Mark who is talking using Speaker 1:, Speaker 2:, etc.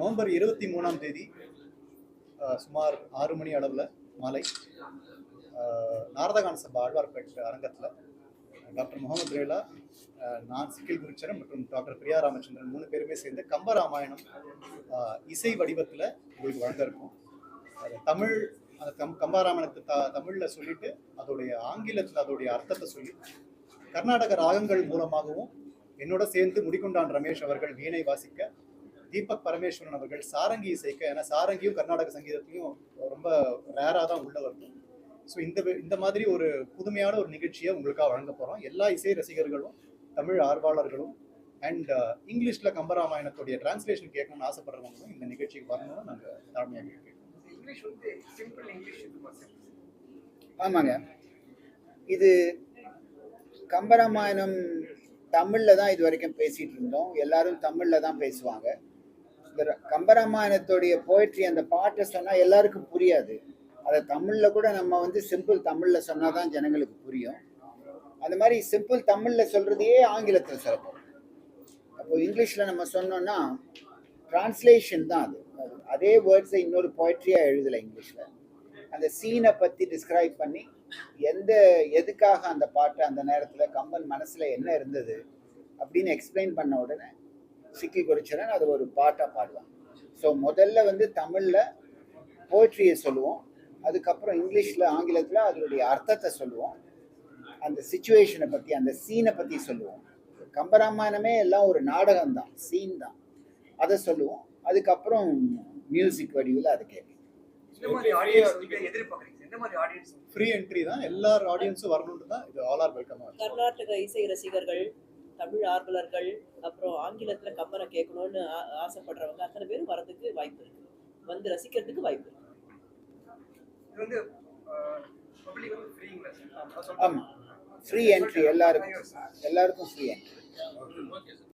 Speaker 1: November 23ஆம் தேதி சுமார் 6 மணி அளவில் மாலை நாரதகான சபா ஆழ்வார்பேட் அரங்கத்தில் டாக்டர் முகமது ரேலா, நான் சிக்கில் குருச்சரன் மற்றும் டாக்டர் பிரியா ராமச்சந்திரன் 3 பேருமே சேர்ந்து கம்பராமாயணம் இசை வடிவத்தில் உங்களுக்கு வழங்க இருக்கும். தமிழ் அந்த கம்பராமாயணத்தை தமிழில் சொல்லிட்டு அதோடைய ஆங்கிலத்தில் அதோடைய அர்த்தத்தை சொல்லி கர்நாடக ராகங்கள் மூலமாகவும் என்னோட சேர்ந்து முடிக்கொண்டான் ரமேஷ் அவர்கள் வீணை வாசிக்க, தீபக் பரமேஸ்வரன் அவர்கள் சாரங்கி இசைக்க. ஏன்னா சாரங்கியும் கர்நாடக சங்கீதத்திலையும் ரொம்ப ரேராக தான் உள்ள வரும். ஸோ இந்த மாதிரி ஒரு புதுமையான ஒரு நிகழ்ச்சியை உங்களுக்காக வழங்க போகிறோம். எல்லா இசை ரசிகர்களும், தமிழ் ஆர்வலர்களும் அண்ட் இங்கிலீஷில் கம்பராமாயணத்துடைய டிரான்ஸ்லேஷன் கேட்கணும்னு ஆசைப்படுறவங்களும் இந்த நிகழ்ச்சிக்கு வரணும்னு நாங்கள் தாழ்மையாக கேட்குறோம்.
Speaker 2: ஆமாங்க, இது கம்பராமாயணம் தமிழில் தான் இது வரைக்கும் பேசிகிட்டு இருந்தோம். எல்லாரும் தமிழில் தான் பேசுவாங்க. இந்த கம்பராமாயணத்துடைய போய்ட்ரி, அந்த பாட்டை சொன்னால் எல்லாருக்கும் புரியாது. அதை தமிழில் கூட நம்ம சிம்பிள் தமிழில் சொன்னால் தான் ஜனங்களுக்கு புரியும். அந்த மாதிரி சிம்பிள் தமிழில் சொல்கிறதையே ஆங்கிலத்தில் சொல்லப்போம். அப்போது இங்கிலீஷில் நம்ம சொன்னோன்னா டிரான்ஸ்லேஷன் தான் அது. அதே வேர்ட்ஸை இன்னொரு போய்ட்ரியாக எழுதலை இங்கிலீஷில். அந்த சீனை பற்றி டிஸ்கிரைப் பண்ணி எதுக்காக அந்த பாட்டு அந்த நேரத்தில் கம்பன் மனசில் என்ன இருந்தது அப்படின்னு எக்ஸ்பிளைன் பண்ண உடனே சிக்கி குருச்சரன் அது ஒரு பாட்டாக பாடுவாங்க. ஸோ முதல்ல தமிழில் போய்ட்ரியை சொல்லுவோம், அதுக்கப்புறம் இங்கிலீஷில் ஆங்கிலத்தில் அதனுடைய அர்த்தத்தை சொல்லுவோம், அந்த சிச்சுவேஷனை பற்றி அந்த சீனை பற்றி சொல்லுவோம். கம்பராமாயணமே எல்லாம் ஒரு நாடகம் தான், சீன் தான், அதை சொல்லுவோம். அதுக்கப்புறம் மியூசிக் வடிவில் அது கேட்போம்.
Speaker 1: ஃப்ரீ என்ட்ரி தான், எல்லா ஆடியன்ஸும் வரணும்னு தான் இது. All are welcome.
Speaker 3: கர்நாடக இசை ரசிகர்கள், தமிழ் ஆர்வலர்கள், அப்புறம் ஆங்கிலத்தில் கம்பனை கேட்கணும்னு ஆசைப்படுறவங்க அத்தனை பேரும் வரதுக்கு வாய்ப்பு இருக்கு, வந்து ரசிக்கிறதுக்கு வாய்ப்பு இருக்கு.
Speaker 2: ஆமாம், ஃப்ரீ என்ட்ரி, எல்லாருக்கும் ஃப்ரீ என்ட்ரி.